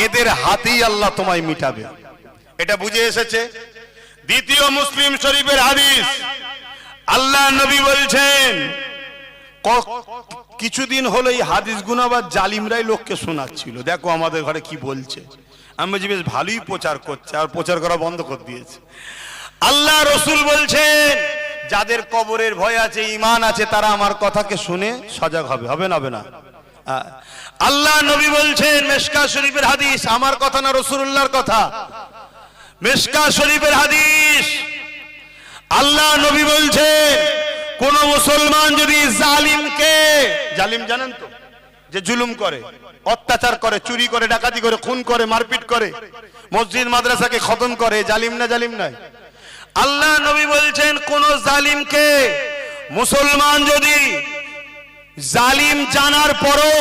এদের হাতেই আল্লাহ তোমায় মিটাবে। এটা বুঝে এসেছে। দ্বিতীয় মুসলিম শরীফের হাদিস, আল্লাহ নবী বলছেন, কিছুদিন হলো এই হাদিস গুনাবার জালিমরাই লোককে শোনাচ্ছিল, দেখো আমাদের ঘরে কি বলছে। আমি যে বেশ ভালোই প্রচার করছে, আর প্রচার করা বন্ধ করে দিয়েছে। আল্লাহ রসুল বলছেন, যাদের কবরের ভয় আছে, ঈমান আছে, তারা আমার কথাকে শুনে সজাগ হবে। হবে না? হবে না? আল্লাহ নবী বলছেন, মিশকাত শরীফের হাদিস, আমার কথা না রাসূলুল্লাহর কথা, মিশকাত শরীফের হাদিস। আল্লাহ নবী বলছেন, কোন মুসলমান যদি জালিমকে, জালিম জানেন তো, যে জুলুম করে, অত্যাচার করে, চুরি করে, ডাকাতি করে, খুন করে, মারপিট করে, মসজিদ মাদ্রাসাকে খতম করে, জালিম না? জালিম নয়? আল্লাহ নবী বলছেন, কোন জালিমকে মুসলমান যদি জালিম জানার পরও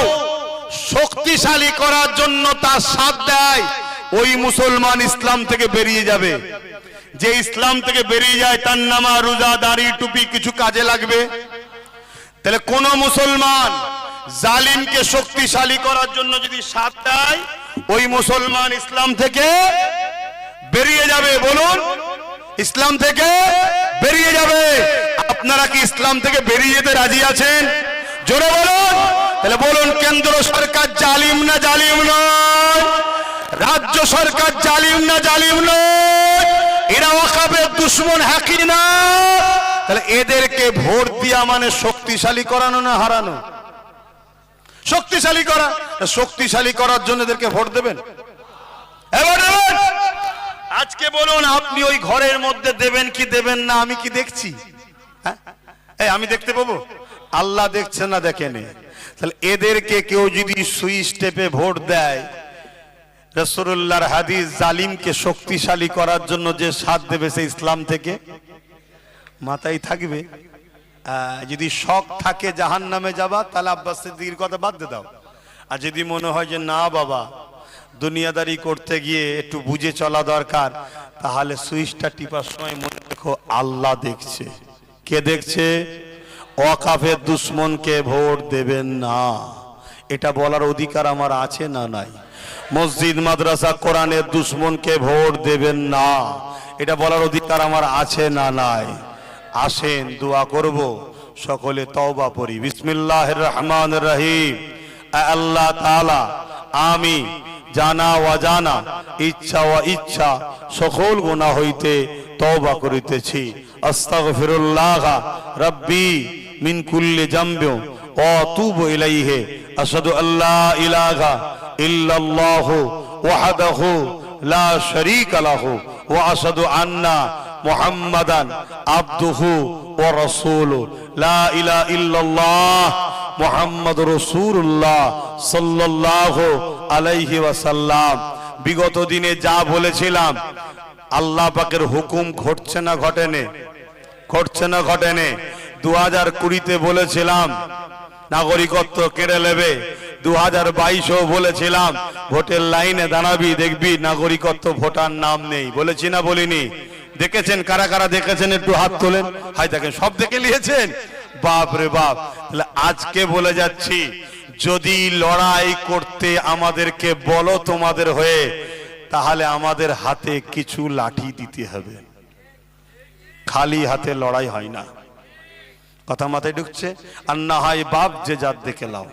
শক্তিশালী করার জন্য তার সাথ দেয়, ওই মুসলমান ইসলাম থেকে বেরিয়ে যাবে। যে ইসলাম থেকে বেরিয়ে যায়, তার নামাজ, রোজা, দাড়ি, টুপি কিছু কাজে লাগবে? তাহলে কোন মুসলমান জালিমকে শক্তিশালী করার জন্য যদি সাথ দেয়, ওই মুসলমান ইসলাম থেকে বেরিয়ে যাবে। বলুন, ইসলাম থেকে বেরিয়ে যাবে। আপনারা কি ইসলাম থেকে বেরিয়ে যেতে রাজি আছেন? জোরে বলুন। তাহলে বলুন, কেন্দ্র সরকার জালিম না জালিম নয়? রাজ্য সরকার জালিম না জালিম নয়? এরা ওয়াকাফের দুশমন, হ্যাঁ কি না? তাহলে এদেরকে ভোট দিয়া মানে শক্তিশালী করানো না হারানো? শক্তিশালী করা। শক্তিশালী করার জন্য এদেরকে ভোট দেবেন? এবার দেবেন? আজকে বলুন, আপনি ওই ঘরের মধ্যে দেবেন কি দেবেন না? আমি কি দেখছি? হ্যাঁ, আমি দেখতে পাবো? আল্লাহ দেখছে না? দেখেনি? তাহলে এদেরকে কেউ যদি সুইচ টেপে ভোট দেয়, রাসূলুল্লাহর হাদিস, জালিমকে শক্তিশালী করার জন্য যে সাথ দেবে, সে ইসলাম থেকে মাথায় থাকবে। যদি শখ থাকে জাহান্নামে যাবা, তাহলে আব্বাস সিদ্দিকীর কথা বাদ দিয়ে দাও। আর যদি মনে হয় যে না বাবা, দুনিয়াদারি করতে গিয়ে একটু বুঝে চলা দরকার, তাহলে সুইচটা টিপার সময় মনে রেখো, আল্লাহ দেখছে। কে দেখছে? ওয়াকাফের দুশমনকে ভোট দেবেন না, এটা বলার অধিকার আমার আছে না নাই? মসজিদ মাদ্রাসা কোরআনের দুশমনকে ভোট দেবেন না, এটা বলার অধিকার আমার আছে না নাই? আসেন দোয়া করব, সকলে তওবা পড়ি। বিসমিল্লাহির রহমানির রহিম। আল্লাহ তাআলা, আমি জানা অজানা, ইচ্ছা ও ইচ্ছা সকল গুনাহ হইতে তওবা করিতেছি। আস্তাগফিরুল্লাহ রাব্বি মিন কুল্লি যামবি ওয়া আতুবু ইলাইহি। আশহাদু আল্লা ইলাহা ইল্লাল্লাহু ওয়াহদাহু লা শারীকা লাহু ওয়া আশহাদু আন্না মুহাম্মাদান আবদুহু ওয়া রাসূলুহু। লা ইলাহা ইল্লাল্লাহ মুহাম্মাদুর রাসূলুল্লাহ সাল্লাল্লাহু আলাইহি ওয়াসাল্লাম। বিগত দিনে যা বলেছিলাম, আল্লাহ পাকের হুকুম ঘটছে না ঘটেনে? ঘটছে না ঘটেনে? 2020-তে বলেছিলাম নাগরিকত্ব কেড়ে নেবে, 2022-ও বলেছিলাম ভোটের লাইনে দাঁড়াবি, দেখবি নাগরিকত্ব ভোটার নাম নেই। বলেছি না বলিনি? দেখেছেন? কারা কারা দেখেছেন একটু হাত তোলেন। হাই, দেখেন, সব দেখে নিয়েছেন। বাপ রে বাপ। তাহলে আজকে বলে যাচ্ছি, যদি লড়াই করতে আমাদেরকে বলো তোমাদের হয়ে, তাহলে আমাদের হাতে কিছু লাঠি দিতে হবে। খালি হাতে লড়াই হয় না। কথা মাথায় ঢুকছে? আর না হয় বাপ যে যার দেখে লাও।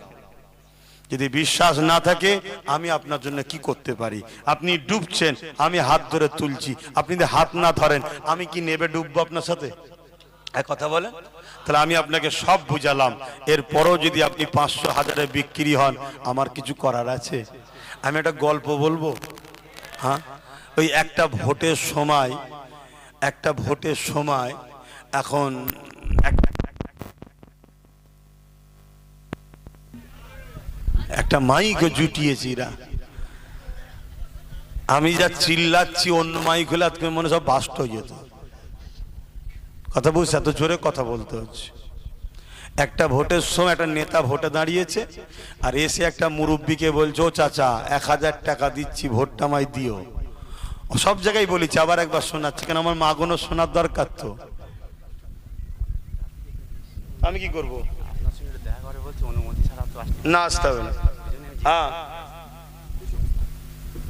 যদি বিশ্বাস না থাকে, আমি আপনার জন্য কি করতে পারি? আপনি ডুবছেন, আমি হাত ধরে তুলছি, আপনি যদি হাত না ধরেন, আমি কি নেবে ডুববো আপনার সাথে? এক কথা বলেন। তাহলে আমি আপনাকে সব বুঝালাম, এরপরও যদি আপনি 500-1000-এ বিক্রি হন, আমার কিছু করার আছে? আমি একটা গল্প বলবো। হ্যাঁ, ওই একটা ভোটের সময় এখন একটা মাইক জুটিয়েছি। আমি যা চিল্লাচ্ছি, অন্য মাইক হলে আজকে মনে সব বাস্ট হয়ে যেত। কথা বুঝছে? এত জোরে কথা বলতে হচ্ছে। একটা ভোটের সময় একটা নেতা ভোটে দাঁড়িয়েছে, আর এসে একটা মুরব্বীকে বলছে, ও চাচা 1000 টাকা দিচ্ছি, ভোটটা আমায় দিও। সব জায়গায় বলেছি, আবার একবার শোনাচ্ছি, কেন আমার মা বোনও শোনার দরকার তো। আমি কি করবো? না, আসতে হবে না। হ্যাঁ,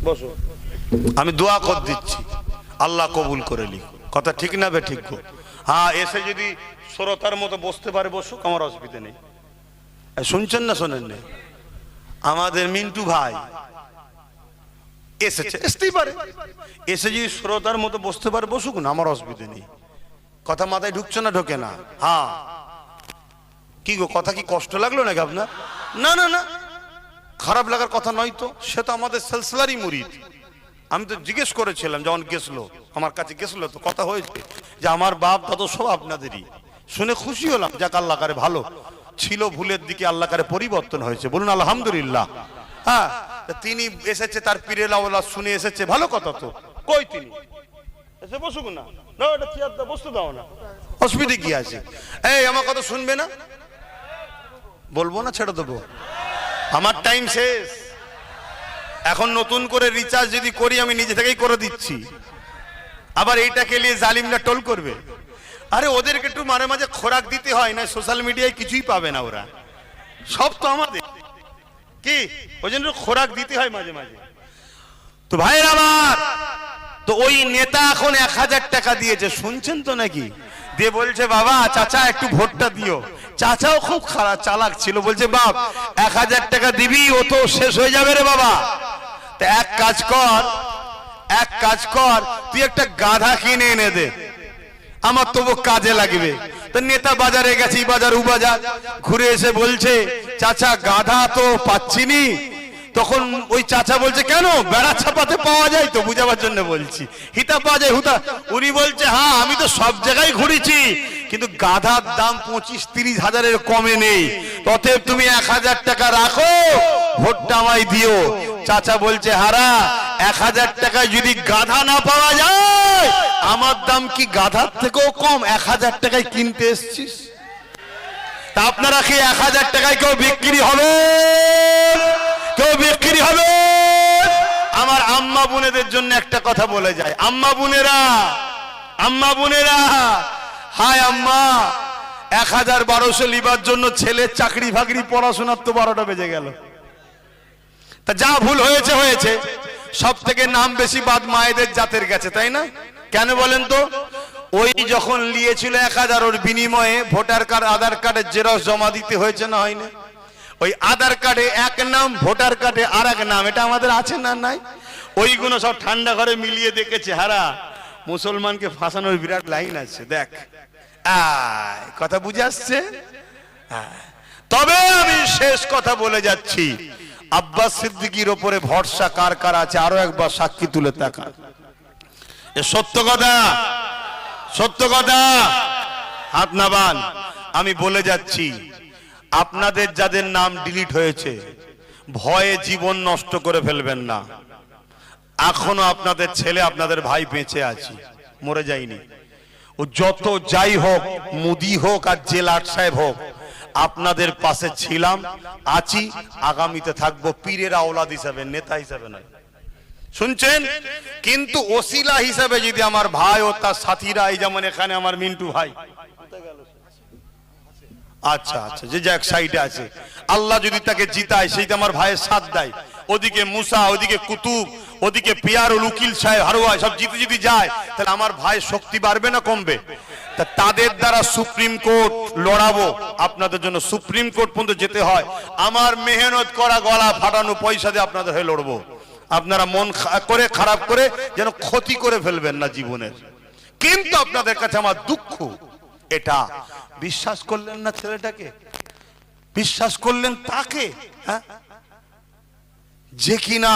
বসো, আমি দোয়া করে দিচ্ছি, আল্লাহ কবুল করে নি। কথা ঠিক না বে ঠিক? হ্যাঁ, এসে যদি শ্রোতার মতো বসতে পারে বসুক, আমার অসুবিধা নেই। শুনছেন না শোনেন না? আমাদের মিন্টু ভাই এসেছে, আসতেই পারে, এসে যদি শ্রোতার মতো বসতে পারে বসুক না, আমার অসুবিধা নেই। কথা মাথায় ঢুকছে না? ঢোকে না? হ্যাঁ। কি গো, কথা কি কষ্ট লাগলো নাকি আপনার? না না না, খারাপ লাগার কথা নয় তো, সে তো আমাদের সিলসিলারই মুরিদ। আমি তো জিজ্ঞেস করেছিলাম যখন গেছলো, আমার কাছে গেছলো, তো কথা হয়েছে যে আমার বাপ দাদু সব আপনাদেরই। শুনে খুশি হলাম, যাক আল্লাহ কারে ভালো ছিল, ভুলের দিকে আল্লাহ কারে পরিবর্তন হয়েছে, বলুন আলহামদুলিল্লাহ। হ্যাঁ, তিনি এসেছে, তার পীরের আওলাদ শুনে এসেছে, ভালো কথা তো। কই তিনি? এসে বসুক না, না এটা চেয়ার দাও, বসতে দাও না, অসুবিধা কি আছে? এই আমার কথা শুনবে না? বলবো না, ছেড়ে দেবো? আমার টাইম শেষ। এখন নতুন করে রিচার্জ যদি করি, আমি নিজে থেকেই করে দিচ্ছি। আবার এইটাকে নিয়ে জালিমরা টোল করবে। আরে ওদেরকে একটু মাঝে মাঝে খোরাক দিতে হয় না, সোশ্যাল মিডিয়ায় কিছুই পাবে না ওরা, সব তো আমাদের। কি ওই জন্য খোরাক দিতে হয় মাঝে মাঝে। তো ভাইয়ের আমার, তো ওই নেতা এখন 1000 টাকা দিয়েছে, শুনছেন তো নাকি? দিয়ে বলছে বাবা চাচা একটু ভোটটা দিও। চাচাও খুব খারাপ চালাক ছিল, বলছে বাপ 1000 টাকা দিবি, ও তো শেষ হয়ে যাবে রে বাবা। তা এক কাজ কর, তুই একটা গাধা কিনে এনে দে, আমার তবু কাজে লাগবে। তো নেতা বাজারে গেছে, বাজার উ বাজার ঘুরে এসে বলছে চাচা গাধা তো পাচ্ছিনি। তখন ওই চাচা বলছে কেন, বেড়া ছাপাতে পাওয়া যায় তো, বুঝাবার জন্য বলছি, হিতা পাওয়া যায় হুতা। উনি বলছে হ্যাঁ আমি তো সব জায়গায় ঘুরেছি, কিন্তু গাধার দাম 25-30 হাজারের কমে নেই, অতএব তুমি 1000 টাকা রাখো, ভোটটা আমায় দিও। চাচা বলছে হারা 1000 টাকায় যদি গাধা না পাওয়া যায়, আমার দাম কি গাধার থেকেও কম? 1000 টাকায় কিনতে এসছিস, তা আপনারা কি 1000 টাকায় কেউ বিক্রি হবে? কেউ বিক্রি হবে? আমার আম্মা বোনেদের জন্য একটা কথা বলে যায়, আম্মা বোনেরা, হায় আম্মা 1000-1200 লিবার জন্য ছেলের চাকরি ফাকরি পড়াশোনার তো 12টা বেজে গেল। তা যা ভুল হয়েছে, সব থেকে নাম বেশি বাদ মায়েদের জাতের গেছে, তাই না? কেন বলেন তো? ওই যখন নিয়েছিল 1000, ওর বিনিময়ে ভোটার কার্ড আধার কার্ডের জেরক্স জমা দিতে হয়েছে না হয়নি? ওই আধার কার্ডে এক নাম, ভোটার কার্ডে আর এক নাম, এটা আমাদের আছে না নাই? ওইগুলো সব ঠান্ডা ঘরে মিলিয়ে দেখেছে, হারা মুসলমানকে ফাঁসানোর বিরাট লাইন আছে, দেখ কথা বুঝে আসছে। তবে আমি শেষ কথা বলে যাচ্ছি, আব্বাস সিদ্দিকীর ওপরে ভরসা কার কার আছে আরো একবার সাক্ষী তুলে তাকান। এ সত্য কথা, হাত নামান। আমি বলে যাচ্ছি, আপনাদের যাদের নাম ডিলিট হয়েছে, ভয়ে জীবন নষ্ট করে ফেলবেন না। এখনো আপনাদের ছেলে, আপনাদের ভাই বেঁচে আছে, মরে যায়নি। ও যত যাই হোক, মুদি হোক আর জেলার সাহেব হোক, আপনাদের পাশে ছিলাম, আছি, আগামীতে থাকবো, পীরের আওলাদ হিসাবে, নেতা হিসাবে নয়। শুনছেন? কিন্তু ওসিলা হিসাবে যদি আমার ভাই ও তার সাথীরা, এই যেমন এখানে আমার মিন্টু ভাই, আচ্ছা যে এক সাইডে আছে, আল্লাহ যদি তাকে জিতায়, সেইটা আমার ভাইয়ের সাথ দেয়, ওদিকে মুসা, ওদিকে কুতুব, ওদিকে পিয়ারুল উকিল সাহেব, হারোয়া, সব জিতে যায়, তাহলে আমার ভাই শক্তি বাড়বে না কমবে? তা তাদের দ্বারা সুপ্রিম কোর্ট লড়াবো, আপনাদের জন্য সুপ্রিম কোর্ট পর্যন্ত যেতে হয়, আমার মেহনত করা গলা ফাটানো পয়সা দিয়ে আপনাদের হয়ে লড়বো। আপনারা মন করে খারাপ করে যেন ক্ষতি করে ফেলবেন না জীবনের। কিন্তু আপনাদের কাছে আমার দুঃখ, এটা বিশ্বাস করলেন না ছেলেটাকে, বিশ্বাস করলেন তাকে, হ্যাঁ, যে কিনা